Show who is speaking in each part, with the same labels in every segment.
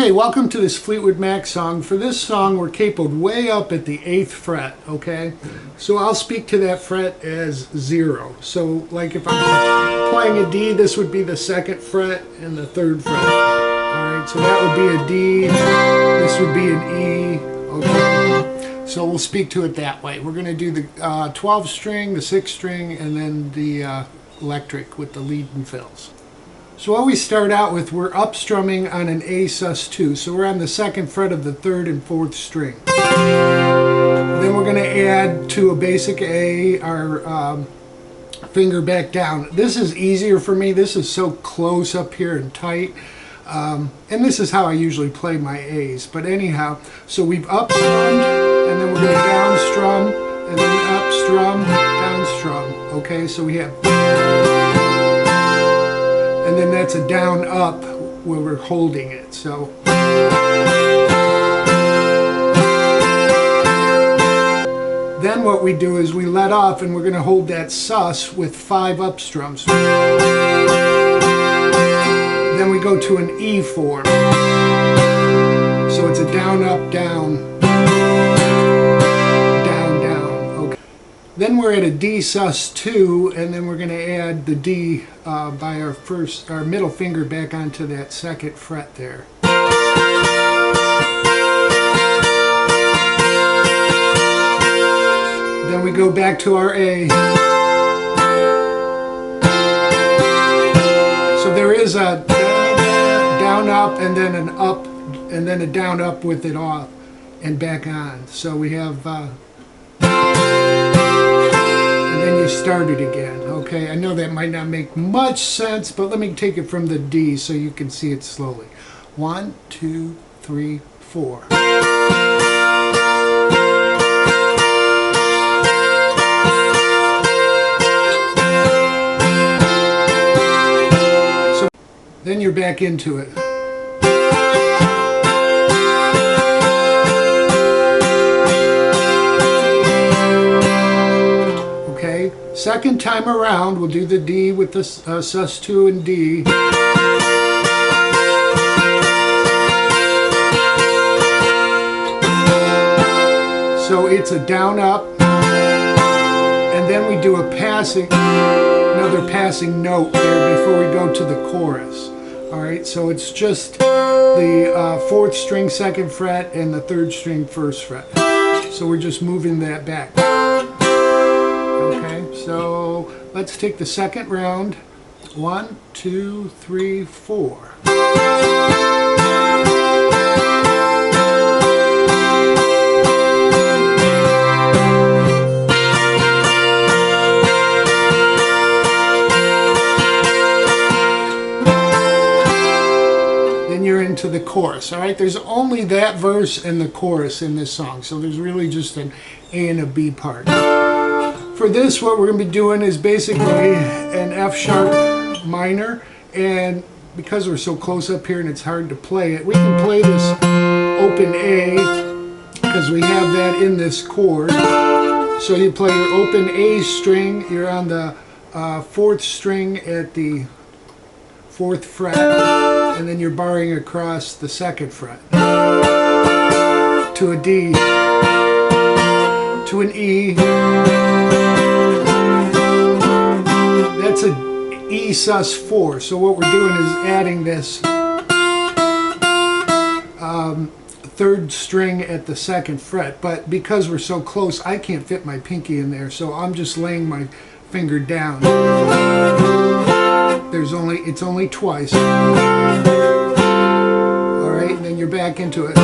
Speaker 1: Okay, welcome to this Fleetwood Mac song. For this song, we're capoed way up at the 8th fret, okay? So I'll speak to that fret as 0. So like if I'm playing a D, this would be the 2nd fret and the 3rd fret. Alright, so that would be a D, this would be an E, okay? So we'll speak to it that way. We're going to do the 12 string, the 6 string, and then the electric with the lead and fills. So what we start out with, we're up strumming on an A sus2. So we're on the 2nd fret of the 3rd and 4th string. Then we're going to add to a basic A our finger back down. This is easier for me. This is so close up here and tight. And this is how I usually play my A's. But anyhow, so we've up strummed, and then we're going to down strum, and then up strum, down strum. Okay, so we have... And then that's a down up where we're holding it. So then what we do is we let off, and we're going to hold that sus with 5 up strums. Then we go to an E form. So it's a down up down down down. Okay. Then we're at a D sus2, and then we're going to add the D by our middle finger back onto that 2nd fret there. Then we go back to our A. So there is a down up and then an up and then a down up with it off and back on. So we have and then you start it again. Okay, I know that might not make much sense, but let me take it from the D so you can see it slowly. 1, 2, 3, 4. So then you're back into it. Second time around, we'll do the D with the sus2 and D. So it's a down up, and then we do a passing, another passing note there before we go to the chorus. Alright, so it's just the 4th string 2nd fret and the 3rd string 1st fret. So we're just moving that back. Okay, so let's take the 2nd round. 1, 2, 3, 4. Then you're into the chorus. All right, there's only that verse and the chorus in this song, so there's really just an A and a B part. For this, what we're going to be doing is basically an F sharp minor, and because we're so close up here and it's hard to play it, we can play this open A because we have that in this chord. So you play your open A string, you're on the 4th string at the 4th fret, and then you're barring across the 2nd fret to a D, to an E. That's a E sus4. So what we're doing is adding this 3rd string at the 2nd fret. But because we're so close, I can't fit my pinky in there. So I'm just laying my finger down. It's only twice. All right, and then you're back into it.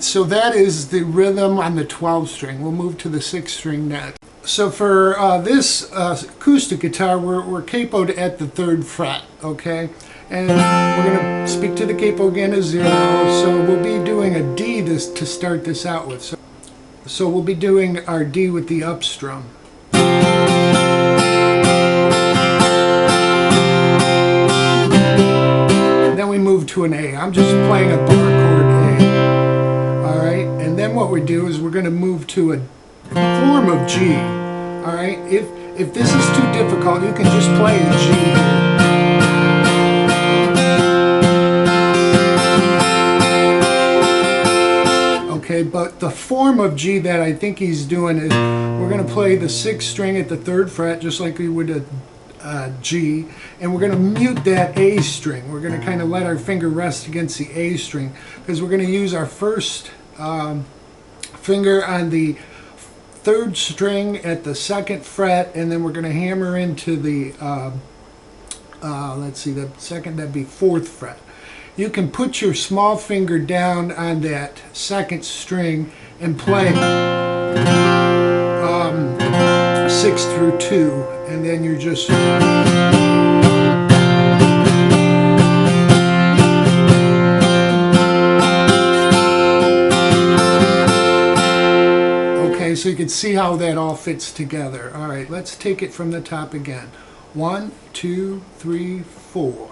Speaker 1: So that is the rhythm on the 12 string. We'll move to the 6 string next. So for this acoustic guitar, we're capoed at the 3rd fret, okay? And we're going to speak to the capo again as 0. So we'll be doing a D to start this out with. So we'll be doing our D with the up strum. Then we move to to an A. I'm just playing a bar chord A. All right, and then what we do is we're going to move to a form of G. All right, if this is too difficult, you can just play a G here. Okay, but the form of G that I think he's doing is we're going to play the 6th string at the 3rd fret, just like we would a G, and we're going to mute that A string. We're going to kind of let our finger rest against the A string, because we're going to use our first finger on the 3rd string at the 2nd fret, and then we're going to hammer into the, let's see, the 2nd, that'd be 4th fret. You can put your small finger down on that 2nd string and play 6 through 2, and then you're just okay, so you can see how that all fits together. All right, let's take it from the top again. 1, 2, 3, 4.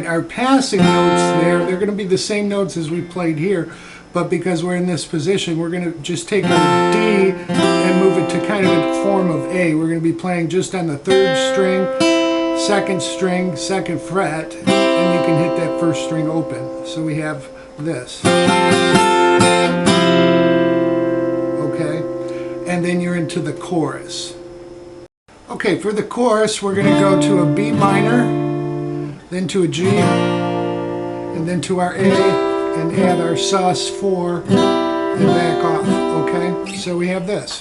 Speaker 1: Our passing notes there, they're going to be the same notes as we played here, but because we're in this position, we're going to just take our D and move it to kind of a form of A. We're going to be playing just on the 3rd string, 2nd string, 2nd fret, and you can hit that 1st string open. So we have this. Okay, and then you're into the chorus. Okay, for the chorus, we're going to go to a B minor, then to a G, and then to our A, and add our sus4, and back off, okay? So we have this.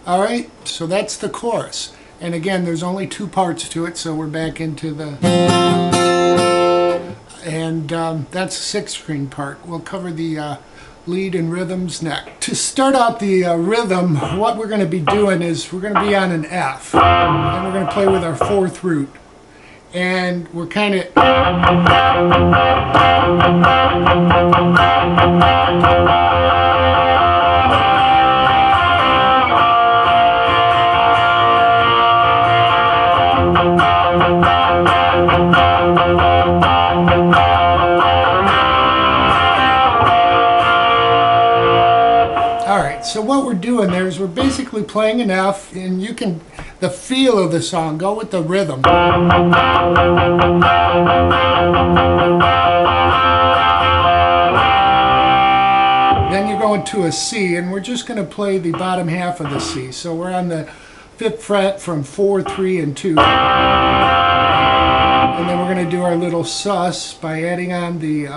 Speaker 1: All right, so that's the chorus. And again, there's only 2 parts to it, so we're back into the... And that's the 6th string part. We'll cover the lead and rhythms next. To start out the rhythm, what we're going to be doing is we're going to be on an F, and we're going to play with our 4th root. And we're kind of... So what we're doing there is we're basically playing an F, and you can, the feel of the song, go with the rhythm. Then you're going to a C, and we're just going to play the bottom half of the C. So we're on the 5th fret from 4, 3, and 2. And then we're going to do our little sus by adding on the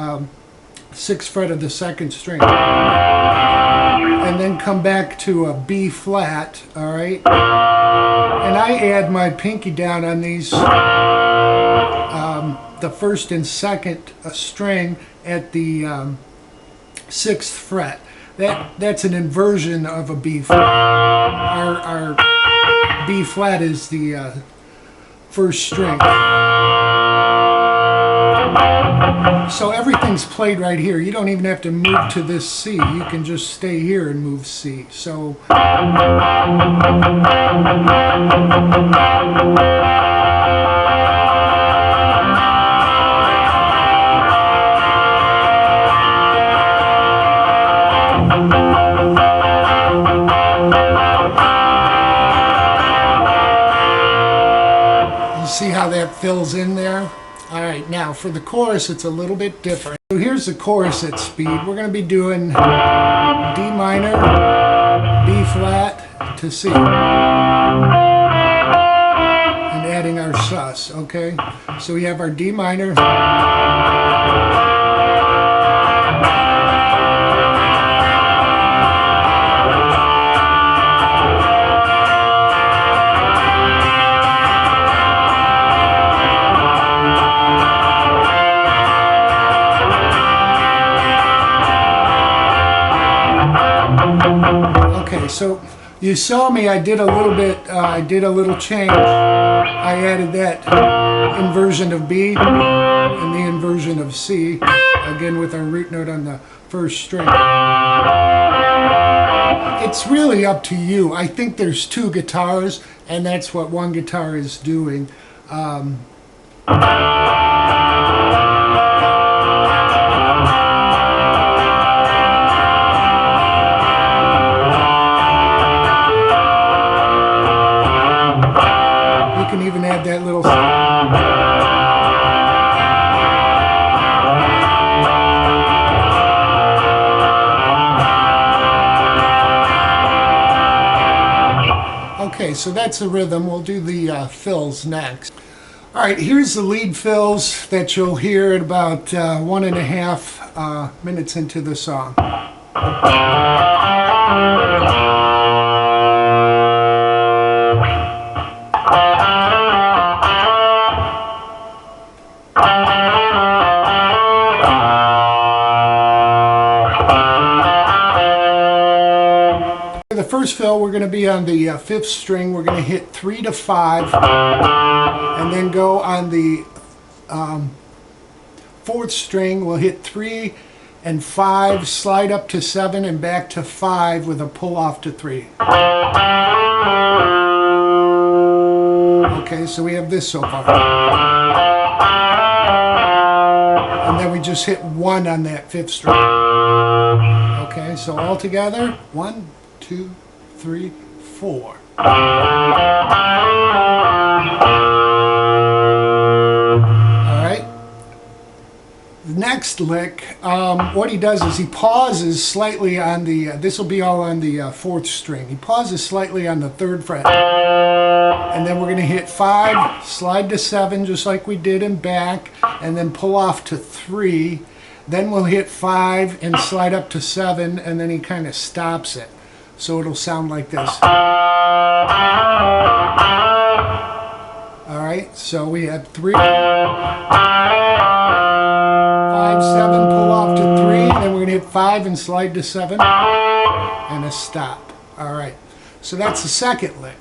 Speaker 1: 6th fret of the 2nd string. And then come back to a B flat, all right? And I add my pinky down on these, the 1st and 2nd string at the 6th fret. That's an inversion of a B flat. Our B flat is the 1st string. So everything's played right here. You don't even have to move to this C. You can just stay here and move C. So you see how that fills in there? All right, now for the chorus, it's a little bit different. So here's the chorus at speed. We're going to be doing D minor, B flat to C, and adding our sus. us, okay? So we have our D minor. Okay, so you saw me, I did a little bit, I did a little change. I added that inversion of B and the inversion of C, again with our root note on the first string. It's really up to you. I think there's two guitars, and that's what one guitar is doing. You can even add that little... Okay, so that's the rhythm. We'll do the fills next. All right, here's the lead fills that you'll hear at about 1.5 minutes into the song. The first fill, we're going to be on the 5th string. We're going to hit 3 to 5, and then go on the 4th string. We'll hit 3 and 5, slide up to 7 and back to 5 with a pull off to 3. Okay, so we have this so far. And then we just hit 1 on that 5th string. Okay, so all together, 1, 2, 3, 4. All right. The next lick, what he does is he pauses slightly on the, this will be all on the 4th string. He pauses slightly on the 3rd fret. And then we're going to hit 5, slide to 7 just like we did in back, and then pull off to 3. Then we'll hit 5 and slide up to 7, and then he kind of stops it. So it'll sound like this. Alright, so we had 3, 5, 7, pull off to 3, then we're going to hit 5 and slide to 7, and a stop. Alright, so that's the second lick.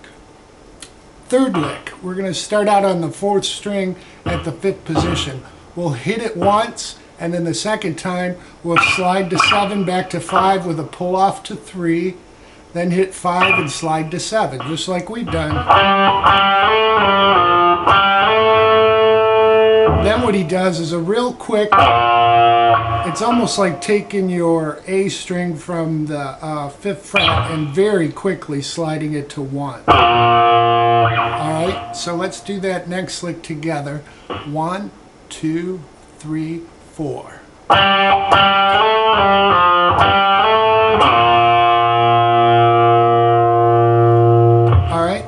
Speaker 1: Third lick, we're going to start out on the 4th string at the 5th position. We'll hit it once, and then the second time we'll slide to 7, back to 5 with a pull off to 3, then hit 5 and slide to 7, just like we've done. Then what he does is a real quick, it's almost like taking your A string from the 5th fret and very quickly sliding it to 1. Alright, so let's do that next lick together. 1, 2, 3, 4.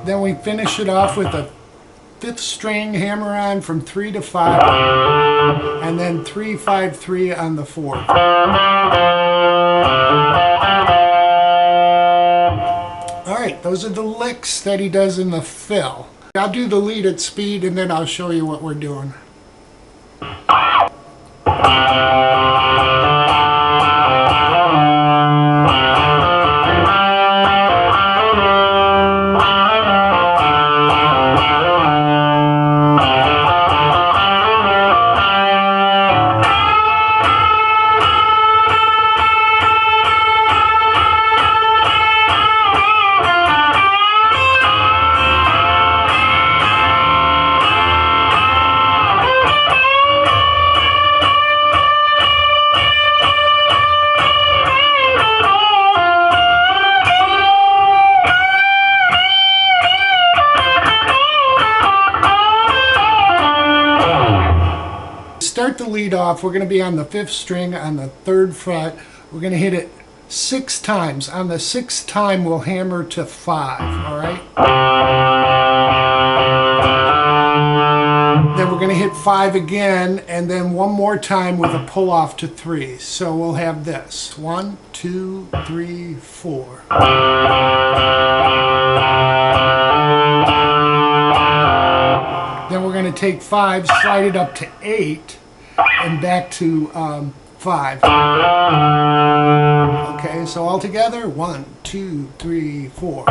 Speaker 1: Then we finish it off with a 5th string hammer on from 3 to 5, and then 3, 5, 3 on the 4th. Alright, those are the licks that he does in the fill. I'll do the lead at speed, and then I'll show you what we're doing. Start the lead off, we're going to be on the 5th string on the 3rd fret. We're going to hit it 6 times. On the 6th time, we'll hammer to 5, all right? Then we're going to hit 5 again, and then one more time with a pull off to 3. So we'll have this. 1, 2, 3, 4. Then we're going to take 5, slide it up to 8, and back to 5. Okay, so all together, 1, 2, 3, 4.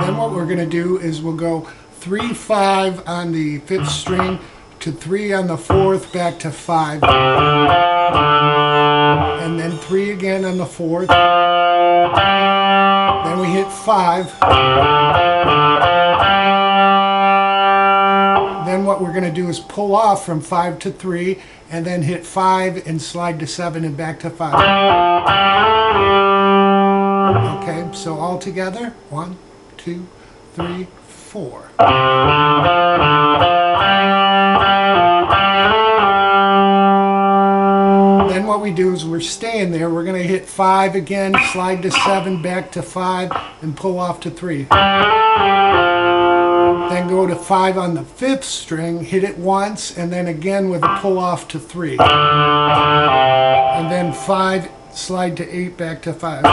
Speaker 1: Then what we're going to do is we'll go 3, 5 on the 5th string to 3 on the 4th, back to 5. And then 3 again on the 4th. Then we hit 5. Then what we're going to do is pull off from 5 to 3, and then hit 5 and slide to 7 and back to 5. Okay, so all together, 1, 2, 3, 4. Then what we do is we're staying there. We're going to hit 5 again, slide to 7, back to 5, and pull off to 3. Then go to 5 on the 5th string, hit it once, and then again with a pull off to 3. And then 5, slide to 8, back to 5.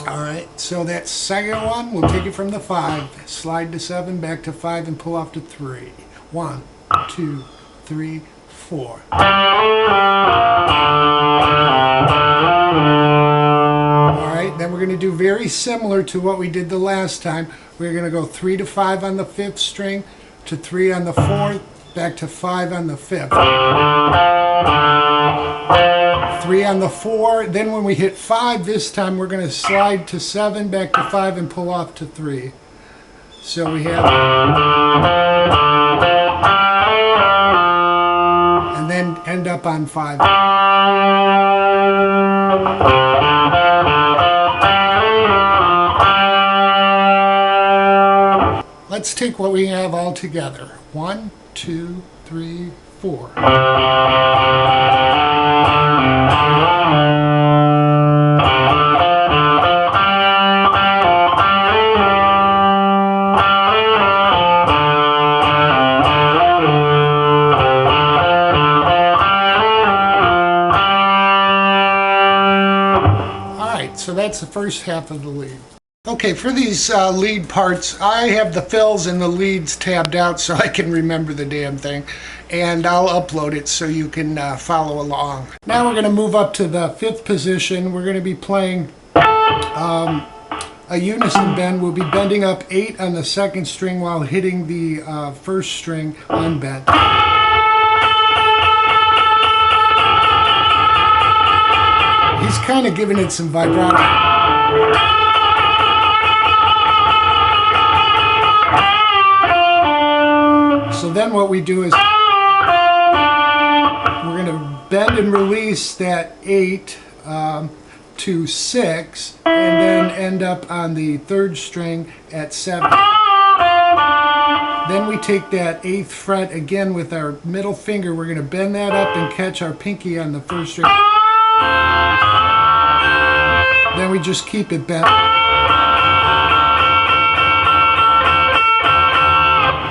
Speaker 1: Alright, so that second one, we'll take it from the 5, slide to 7, back to 5, and pull off to 3. 1, 2, 3, 4. Alright, then we're going to do very similar to what we did the last time. We're going to go 3 to 5 on the 5th string, to 3 on the 4th, back to 5 on the 5th. 3 on the 4, then when we hit 5 this time, we're going to slide to 7, back to 5, and pull off to 3. So we have... and then end up on 5. Let's take what we have all together. 1, 2, 3, 4. So that's the first half of the lead. Okay, for these lead parts, I have the fills and the leads tabbed out so I can remember the damn thing. And I'll upload it so you can follow along. Now we're going to move up to the 5th position. We're going to be playing a unison bend. We'll be bending up 8 on the 2nd string while hitting the 1st string unbent. He's kind of giving it some vibrato. So then what we do is we're going to bend and release that 8 to 6 and then end up on the 3rd string at 7. Then we take that 8th fret again with our middle finger. We're going to bend that up and catch our pinky on the 1st string. Then we just keep it bent.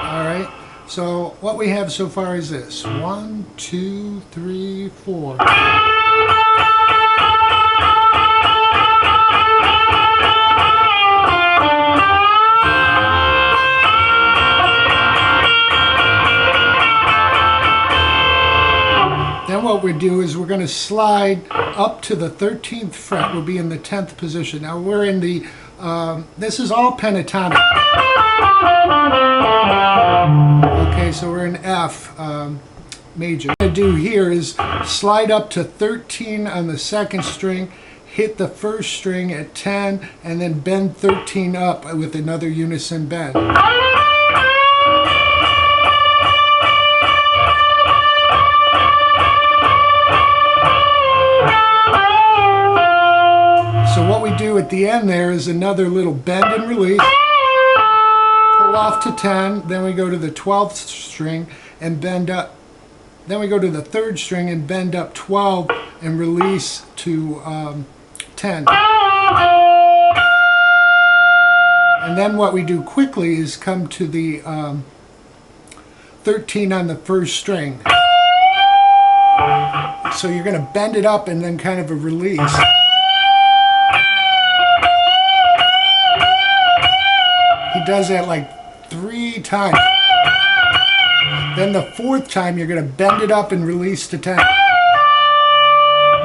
Speaker 1: Alright, so what we have so far is this. 1, 2, 3, 4. Then what we do is we're going to slide up to the 13th fret. We'll be in the 10th position. Now we're in the, this is all pentatonic. Okay, so we're in F major. What I'm going to do here is slide up to 13 on the 2nd string, hit the 1st string at 10, and then bend 13 up with another unison bend. So what we do at the end there is another little bend and release, pull off to 10, then we go to the 12th string and bend up, then we go to the 3rd string and bend up 12 and release to 10. then what we do quickly is come to the 13 on the first string. So you're going to bend it up and then kind of a release. He does that like 3 times. Then the 4th time you're going to bend it up and release to 10.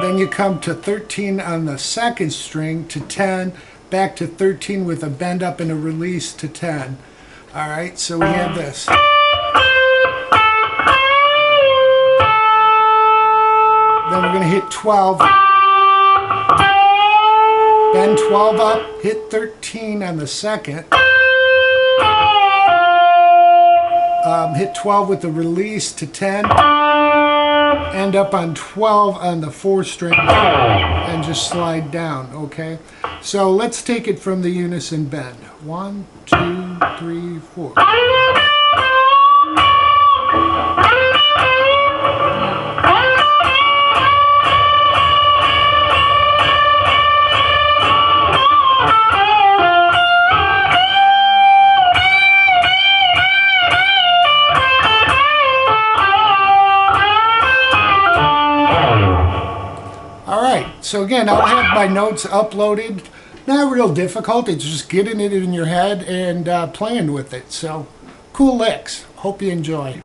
Speaker 1: Then you come to 13 on the 2nd string to 10, back to 13 with a bend up and a release to 10. Alright, so we have this. Then we're going to hit 12. Bend 12 up, hit 13 on the 2nd. Hit 12 with the release to 10. End up on 12 on the 4th string and just slide down, okay? So let's take it from the unison bend. 1, 2, 3, 4. So again, I'll have my notes uploaded. Not real difficult, it's just getting it in your head and playing with it. So, cool licks. Hope you enjoy.